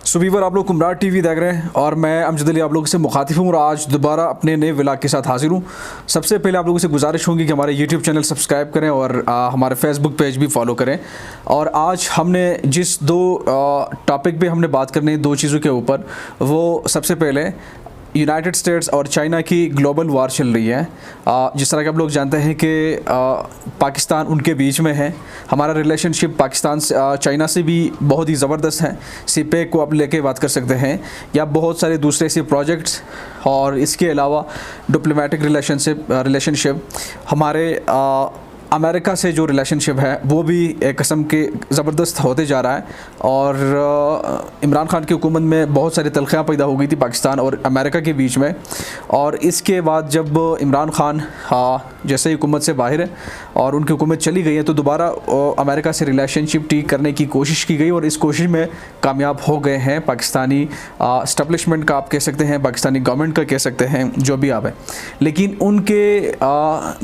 सुबीवर आप लोग कुमरार टीवी देख रहे हैं और मैं अमजद अली आप लोगों से मुखातिब हूँ और आज दोबारा अपने नए व्लॉग के साथ हाजिर हूँ। सबसे पहले आप लोगों से गुजारिश होगी कि हमारे यूट्यूब चैनल सब्सक्राइब करें और हमारे फेसबुक पेज भी फॉलो करें। और आज हमने जिस दो टॉपिक पे हमने बात करनी है, दो चीज़ों के ऊपर, वो सबसे पहले यूनाइटेड स्टेट्स और चाइना की ग्लोबल वार चल रही है। जिस तरह के आप लोग जानते हैं कि पाकिस्तान उनके बीच में है। हमारा रिलेशनशिप पाकिस्तान से चाइना से भी बहुत ही ज़बरदस्त है। सीपेक को आप लेके बात कर सकते हैं या बहुत सारे दूसरे ऐसे प्रोजेक्ट्स, और इसके अलावा डिप्लोमेटिक रिलेशनशिप हमारे अमेरिका से जो रिलेशनशिप है वो भी एक किस्म के ज़बरदस्त होते जा रहा है। और इमरान खान की हुकूमत में बहुत सारी तलखियाँ पैदा हो गई थी पाकिस्तान और अमेरिका के बीच में। और इसके बाद जब इमरान खान जैसे हुकूमत से बाहर है और उनकी हुकूमत चली गई है, तो दोबारा अमेरिका से रिलेशनशिप ठीक करने की कोशिश की गई और इस कोशिश में कामयाब हो गए हैं। पाकिस्तानी इस्टेब्लिशमेंट का आप कह सकते हैं, पाकिस्तानी गवर्नमेंट का कह सकते हैं, जो भी आप है। लेकिन उनके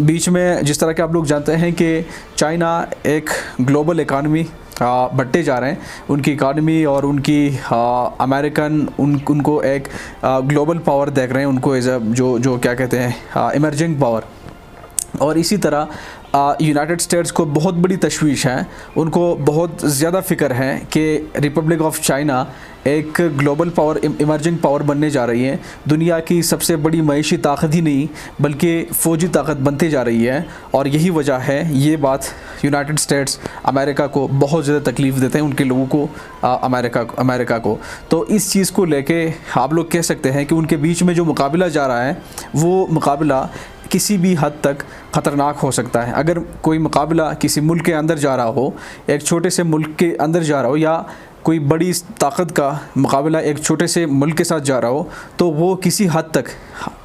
बीच में जिस तरह के आप लोग जानते हैं कि चाइना एक ग्लोबल इकानमी बढ़ते जा रहे हैं, उनकी इकानमी और उनकी अमेरिकन उनको एक ग्लोबल पावर देख रहे हैं, उनको एज जो क्या कहते हैं इमर्जिंग पावर। और इसी तरह यूनाइटेड स्टेट्स को बहुत बड़ी तशवीश है, उनको बहुत ज़्यादा फ़िक्र है कि रिपब्लिक ऑफ चाइना एक ग्लोबल पावर, इमर्जिंग पावर बनने जा रही है। दुनिया की सबसे बड़ी मईशी ताकत ही नहीं बल्कि फ़ौजी ताकत बनती जा रही है। और यही वजह है, ये बात यूनाइटेड स्टेट्स अमेरिका को बहुत ज़्यादा तकलीफ़ देते हैं, उनके लोगों को, अमेरिका को। तो इस चीज़ को लेके आप लोग कह सकते हैं कि उनके बीच में जो मुकाबला जा रहा है वो मुकाबला किसी भी हद तक ख़तरनाक हो सकता है। अगर कोई मुकाबला किसी मुल्क के अंदर जा रहा हो, एक छोटे से मुल्क के अंदर जा रहा हो, या कोई बड़ी ताकत का मुकाबला एक छोटे से मुल्क के साथ जा रहा हो, तो वो किसी हद तक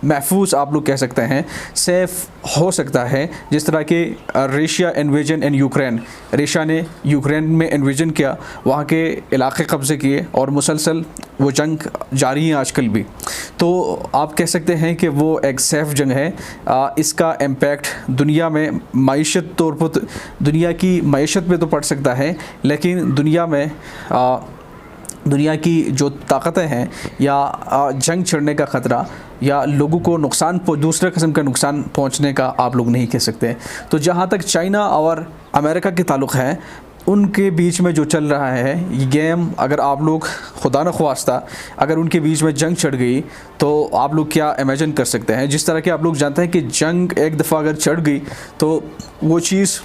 महफूज आप लोग कह सकते हैं, सेफ़ हो सकता है। जिस तरह के Russia invasion in Ukraine, Russia ने यूक्रेन में इन्वेजन किया, वहाँ के इलाके कब्ज़े किए और मुसलसल वो जंग जारी है आजकल भी। तो आप कह सकते हैं कि वो एक सेफ़ जंग है। इसका इम्पैक्ट दुनिया में मईशत तौर पर, दुनिया की मईशत पे तो पड़ सकता है, लेकिन दुनिया की जो ताकतें हैं या जंग छिड़ने का ख़तरा या लोगों को दूसरे किस्म का नुकसान पहुंचने का आप लोग नहीं कह सकते। तो जहां तक चाइना और अमेरिका के ताल्लुक़ है, उनके बीच में जो चल रहा है ये गेम, अगर आप लोग खुदा न ख्वास्ता अगर उनके बीच में जंग चढ़ गई तो आप लोग क्या इमेजिन कर सकते हैं। जिस तरह के आप लोग जानते हैं कि जंग एक दफ़ा अगर चढ़ गई तो वो चीज़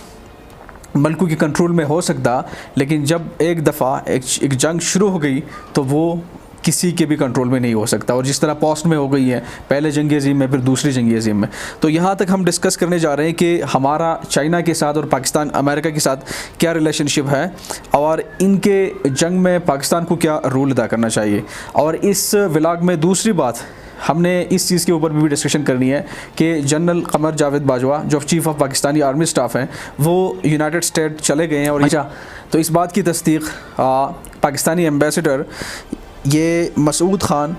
मुल्कों के कंट्रोल में हो सकता, लेकिन जब एक दफ़ा एक जंग शुरू हो गई तो वो किसी के भी कंट्रोल में नहीं हो सकता। और जिस तरह पोस्ट में हो गई है, पहले जंग अज़ीम में, फिर दूसरी जंग अज़ीम में। तो यहाँ तक हम डिस्कस करने जा रहे हैं कि हमारा चाइना के साथ और पाकिस्तान अमेरिका के साथ क्या रिलेशनशिप है और इनके जंग में पाकिस्तान को क्या रोल अदा करना चाहिए। और इस व्लॉग में दूसरी बात हमने इस चीज़ के ऊपर भी डिस्कशन करनी है कि जनरल कमर जावेद बाजवा, जो chief of Pakistani army staff हैं, वो यूनाइटेड स्टेट चले गए हैं। और तो इस बात की तस्दीक पाकिस्तानी एम्बेसडर ये मसूद ख़ान,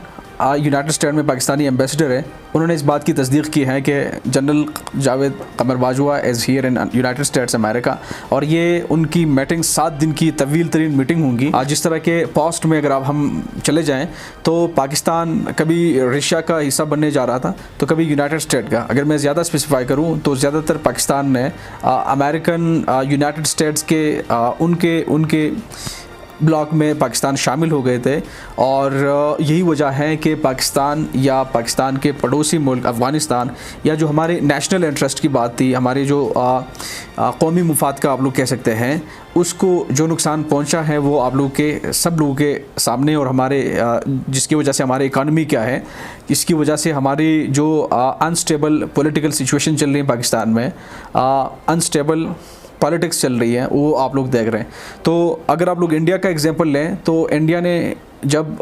यूनाइटेड स्टेट में पाकिस्तानी एम्बेसडर है, उन्होंने इस बात की तस्दीक की है कि general Javed Qamar Bajwa is here in United states America. और ये उनकी मीटिंग 7 दिन की तवील तरीन मीटिंग होंगी। जिस तरह के पोस्ट में अगर आप हम चले जाएँ तो पाकिस्तान कभी रशिया का हिस्सा बनने जा रहा था तो कभी यूनाइटेड स्टेट का। अगर मैं ज़्यादा स्पेसिफाई करूँ तो ज़्यादातर पाकिस्तान ने अमेरिकन यूनाइटेड स्टेट्स के उनके ब्लॉक में पाकिस्तान शामिल हो गए थे। और यही वजह है कि पाकिस्तान या पाकिस्तान के पड़ोसी मुल्क अफ़गानिस्तान, या जो हमारे नेशनल इंटरेस्ट की बात थी, हमारे जो कौमी मुफाद का आप लोग कह सकते हैं, उसको जो नुकसान पहुंचा है वो आप लोग के सब लोगों के सामने। और हमारे जिसकी वजह से हमारी इकानमी क्या है, इसकी वजह से हमारी जो अनस्टेबल पॉलिटिकल सिचुएशन चल रही है पाकिस्तान में, अनस्टेबल पॉलिटिक्स चल रही है, वो आप लोग देख रहे हैं। तो अगर आप लोग इंडिया का एग्जांपल लें तो इंडिया ने जब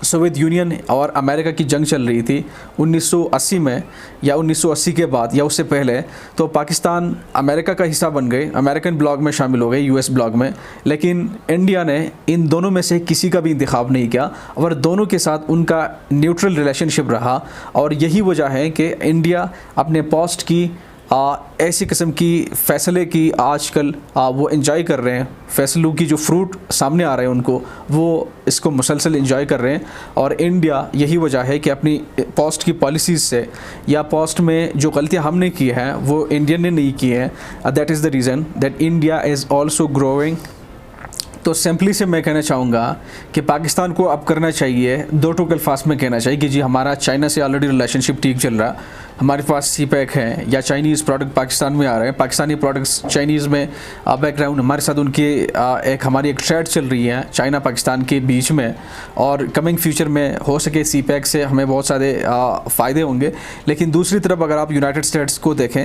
सोवियत यूनियन और अमेरिका की जंग चल रही थी 1980 में, या 1980 के बाद या उससे पहले, तो पाकिस्तान अमेरिका का हिस्सा बन गए, अमेरिकन ब्लॉक में शामिल हो गए, यूएस ब्लॉक में। लेकिन इंडिया ने इन दोनों में से किसी का भी इंतखाब नहीं किया और दोनों के साथ उनका न्यूट्रल रिलेशनशिप रहा। और यही वजह है कि इंडिया अपने पोस्ट की ऐसी किस्म की फ़ैसले की आजकल वो एंजॉय कर रहे हैं, फ़ैसलों की जो फ्रूट सामने आ रहे हैं उनको, वो इसको मुसलसल एंजॉय कर रहे हैं। और इंडिया यही वजह है कि अपनी पोस्ट की पॉलिसीज़ से या पोस्ट में जो गलतियां हमने की हैं वो इंडियन ने नहीं की हैं। That is the reason that India is also growing. तो सिंपली से मैं कहना चाहूँगा कि पाकिस्तान को अब करना चाहिए, दो टोक अल्फाज में कहना चाहिए कि जी हमारा चाइना से ऑलरेडी रिलेशनशिप ठीक चल रहा, हमारे पास सीपैक है या चाइनीज़ प्रोडक्ट पाकिस्तान में आ रहे हैं, पाकिस्तानी प्रोडक्ट्स चाइनीज़ में बैकग्राउंड हमारे साथ उनके हमारी एक ट्रेड चल रही है चाइना पाकिस्तान के बीच में। और कमिंग फ्यूचर में हो सके सीपैक से हमें बहुत सारे फ़ायदे होंगे। लेकिन दूसरी तरफ अगर आप यूनाइटेड स्टेट्स को देखें,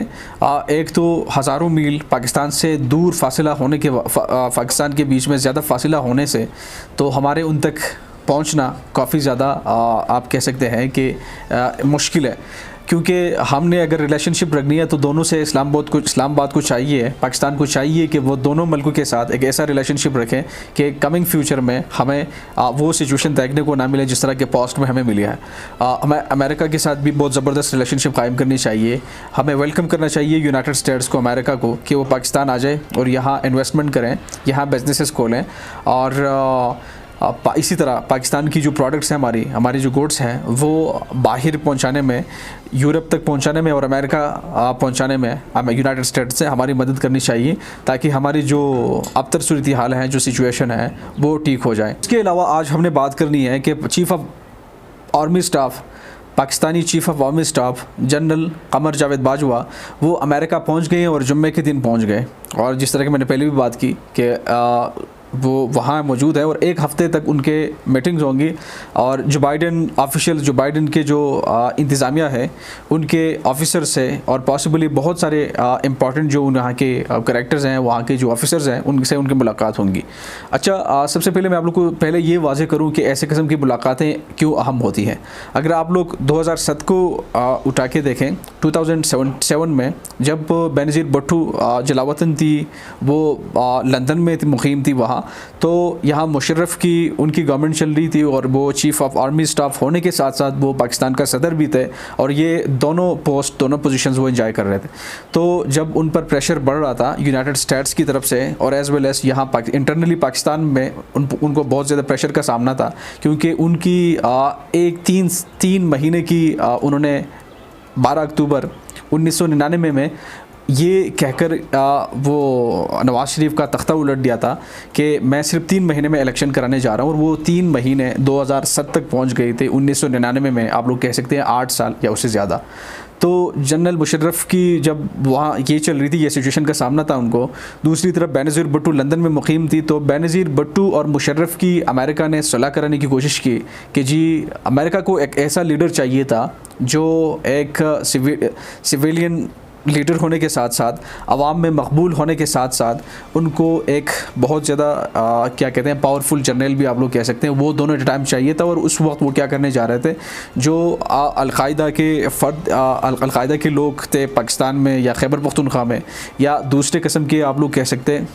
एक तो हज़ारों मील पाकिस्तान से दूर फासिला होने के पाकिस्तान के बीच में ज़्यादा फासिला होने से तो हमारे उन तक पहुंचना काफ़ी ज़्यादा आप कह सकते हैं कि मुश्किल है। क्योंकि हमने अगर रिलेशनशिप रखनी है तो दोनों से इस्लामाबाद को चाहिए, पाकिस्तान को चाहिए कि वो दोनों मुल्कों के साथ एक ऐसा रिलेशनशिप रखें कि कमिंग फ्यूचर में हमें वो सिचुएशन देखने को ना मिले जिस तरह के पास्ट में हमें मिली है। हमें अमेरिका के साथ भी बहुत ज़बरदस्त रिलेशनशिप कायम करनी चाहिए। हमें वेलकम करना चाहिए यूनाइटेड स्टेट्स को, अमेरिका को, कि वो पाकिस्तान आ जाए और यहाँ इन्वेस्टमेंट करें, यहाँ बिजनेसेस खोलें। और इसी तरह पाकिस्तान की जो प्रोडक्ट्स हैं, हमारी जो गुड्स हैं, वो बाहर पहुंचाने में, यूरोप तक पहुंचाने में और अमेरिका पहुंचाने में हमें यूनाइटेड स्टेट्स से हमारी मदद करनी चाहिए ताकि हमारी जो अब तर सूरत हाल है, जो सिचुएशन है, वो ठीक हो जाए। इसके अलावा आज हमने बात करनी है कि chief of army staff, Pakistani chief of army staff general Qamar Javed Bajwa वो अमेरिका पहुंच गए और जुम्मे के दिन पहुंच गए। और जिस तरह की मैंने पहले भी बात की कि वो वहाँ मौजूद है और एक हफ़्ते तक उनके मीटिंग्स होंगी। और जो बाइडन के जो इंतज़ामिया है उनके ऑफिसर से और पॉसिबली बहुत सारे इंपॉर्टेंट जो वहाँ के करैक्टर्स हैं, वहाँ के जो ऑफिसर्स हैं, उनसे उनकी मुलाकात होंगी। अच्छा, सबसे पहले मैं आप लोग को पहले ये वाज़ेह करूँ कि ऐसे किस्म की मुलाकातें क्यों अहम होती हैं। अगर आप लोग 2007 को उठा के देखें, 2007 में जब बेनज़ीर भुट्टो जलावतन थी, वो लंदन में मुक़ीम थी वहाँ, तो यहाँ मुशर्रफ की उनकी गवर्नमेंट चल रही थी और वो चीफ़ ऑफ आर्मी स्टाफ होने के साथ साथ वो पाकिस्तान का सदर भी थे और ये दोनों पोजीशंस वो एंजॉय कर रहे थे। तो जब उन पर प्रेशर बढ़ रहा था यूनाइटेड स्टेट्स की तरफ से और एज़ वेल एज़ यहाँ इंटरनली पाकिस्तान में उनको बहुत ज़्यादा प्रेशर का सामना था, क्योंकि उनकी एक तीन महीने की उन्होंने 12 अक्टूबर 1999 में ये कहकर वो नवाज़ शरीफ का तख्ता उलट दिया था कि मैं सिर्फ 3 महीने में इलेक्शन कराने जा रहा हूँ, और वो 3 महीने 2007 तक पहुँच गए थे। 1999 में आप लोग कह सकते हैं 8 साल या उससे ज़्यादा। तो जनरल मुशर्रफ की जब वहाँ ये चल रही थी, ये सिचुएशन का सामना था उनको। दूसरी तरफ बेनज़ीर भुट्टो लंदन में मुक़ीम थी, तो बेनज़ीर भुट्टो और मुशर्रफ की अमेरिका ने सुलह कराने की कोशिश की कि जी अमेरिका को एक ऐसा लीडर चाहिए था जो एक सिविलियन लीडर होने के साथ साथ अवाम में मकबूल होने के साथ साथ उनको एक बहुत ज़्यादा क्या कहते हैं पावरफुल जनरल भी आप लोग कह सकते हैं, वो दोनों टाइम चाहिए था। और उस वक्त वो क्या करने जा रहे थे, जो अलकायदा के लोग थे पाकिस्तान में या खैबर पख्तूनख्वा में या दूसरे किस्म के आप लोग कह सकते हैं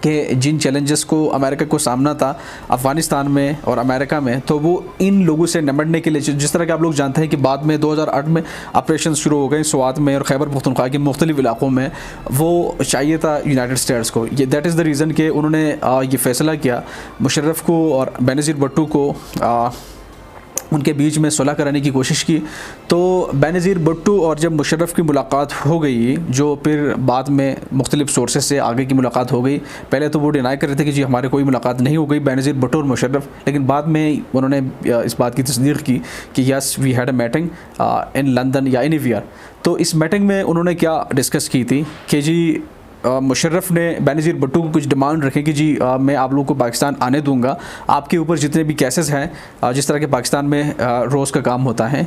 कि जिन चैलेंजेस को अमेरिका को सामना था अफ़गानिस्तान में और अमेरिका में, तो वो इन लोगों से निपटने के लिए, जिस तरह के आप लोग जानते हैं कि बाद में 2008 में ऑपरेशन शुरू हो गए स्वात में और खैबर पख्तूनख्वा के मुख्तलिफ इलाक़ों में, वो चाहिए था यूनाइटेड स्टेट्स को। ये दैट इज़ द रीज़न कि उन्होंने ये फ़ैसला किया मुशर्रफ को और बेनज़ीर भुट्टो को उनके बीच में सुलह कराने की कोशिश की। तो बेनज़ीर भुट्टो और जब मुशर्रफ की मुलाकात हो गई, जो फिर बाद में मुख्तलिफ सोर्सेज से आगे की मुलाकात हो गई, पहले तो वो डिनाई कर रहे थे कि जी हमारे कोई मुलाकात नहीं हो गई बेनज़ीर भुट्टो और मुशर्रफ, लेकिन बाद में उन्होंने इस बात की तस्दीक की कि yes we had a meeting in London या एनीवेयर। तो इस मीटिंग में उन्होंने क्या डिस्कस की थी कि जी मुशर्रफ ने बेनज़ीर भुट्टो को कुछ डिमांड रखे कि जी मैं आप लोगों को पाकिस्तान आने दूंगा, आपके ऊपर जितने भी केसेस हैं, जिस तरह के पाकिस्तान में रोज़ का काम होता है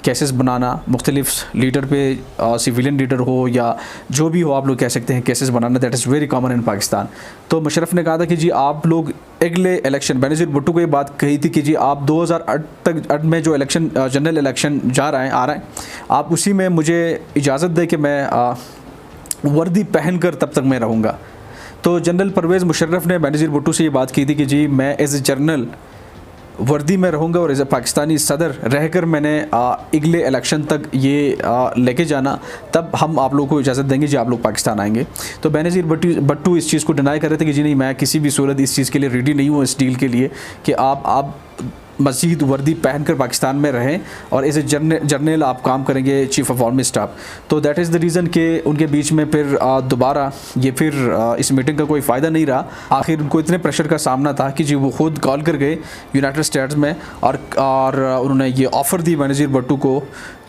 केसेस बनाना, मुख्तलिफ लीडर पे सिविलियन लीडर हो या जो भी हो आप लोग कह सकते हैं cases banana, that is very common in Pakistan. तो मुशर्रफ ने कहा था कि जी आप लोग अगले इलेक्शन, बेनज़ीर भुट्टो को ये बात कही थी कि जी आप 2008 में जो इलेक्शन जनरल इलेक्शन आ रहा है आप उसी में मुझे इजाज़त दें कि मैं वर्दी पहनकर तब तक मैं रहूँगा। तो जनरल परवेज़ मुशर्रफ ने बेनज़ीर भुट्टो से ये बात की थी कि जी मैं एज ए जनरल वर्दी में रहूँगा और एज ए पाकिस्तानी सदर रहकर मैंने अगले इलेक्शन तक ये लेके जाना, तब हम आप लोगों को इजाज़त देंगे जी आप लोग पाकिस्तान आएंगे। तो बेनज़ीर भुट्टो इस चीज़ को डिनाई कर रहे थे कि जी नहीं, मैं किसी भी सूरत इस चीज़ के लिए रेडी नहीं हूँ, इस डील के लिए कि आप मज़ीद वर्दी पहनकर पाकिस्तान में रहें और एज ए जर्नल आप काम करेंगे, चीफ़ ऑफ आर्मी स्टाफ। तो दैट इज़ द रीज़न कि उनके बीच में फिर दोबारा ये फिर इस मीटिंग का कोई फ़ायदा नहीं रहा। आखिर उनको इतने प्रेशर का सामना था कि जी वो खुद कॉल कर गए यूनाइटेड स्टेट्स में और उन्होंने ये ऑफ़र दी बेनज़ीर भुट्टो को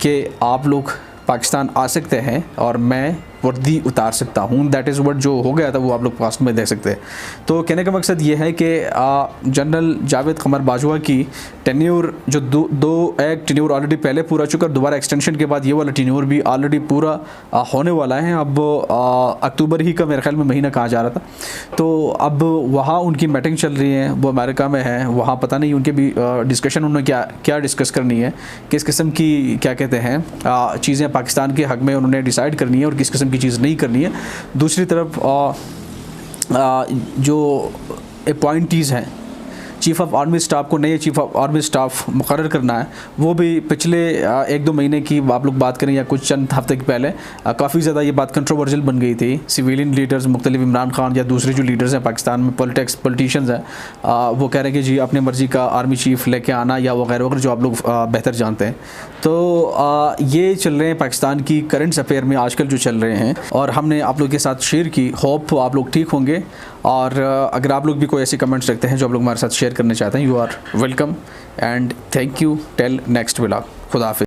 कि आप लोग पाकिस्तान आ सकते हैं और मैं वर्दी उतार सकता हूँ। दैट इज़ व्हाट जो हो गया था वो आप लोग पास्ट में देख सकते हैं। तो कहने का मकसद ये है कि जनरल जावेद कमर बाजवा की टेन्योर जो एक टेन्योर ऑलरेडी पहले पूरा चुका, दोबारा एक्सटेंशन के बाद ये वाला टेन्योर भी ऑलरेडी पूरा होने वाला है। अब अक्टूबर ही का मेरे ख्याल में महीना कहा जा रहा था। तो अब वहाँ उनकी मीटिंग चल रही है, वो अमेरिका में है, वहाँ पता नहीं उनके भी डिस्कशन उन्होंने क्या डिस्कस करनी है, किस किस्म की क्या कहते हैं चीज़ें पाकिस्तान के हक़ में उन्होंने डिसाइड करनी है और किस किस्म की चीज़ नहीं करनी है। दूसरी तरफ जो अपॉइंटीज़ हैं चीफ़ ऑफ आर्मी स्टाफ को, नए चीफ़ ऑफ आर्मी स्टाफ मुकर्रर करना है, वो भी पिछले 1-2 महीने की आप लोग बात करें या कुछ चंद हफ्ते के पहले काफ़ी ज़्यादा ये बात कंट्रोवर्शियल बन गई थी। सिविलियन लीडर्स मुख्तलिफ, इमरान खान या दूसरे जो लीडर्स हैं पाकिस्तान में, पॉलिटिशियंस हैं, वो कह रहे हैं कि जी अपनी मर्ज़ी का आर्मी चीफ़ लेके आना या वगैरह वगैरह, जो आप लोग बेहतर जानते हैं। तो ये चल रहे हैं पाकिस्तान की करंट अफेयर में आजकल जो चल रहे हैं, और हमने आप लोग के साथ शेयर की। होप आप लोग ठीक होंगे, और अगर आप लोग भी कोई ऐसे कमेंट्स रखते हैं जो आप लोग हमारे साथ शेयर करना चाहते हैं, you are welcome and thank you. Till next vlog. खुदा हाफिज़।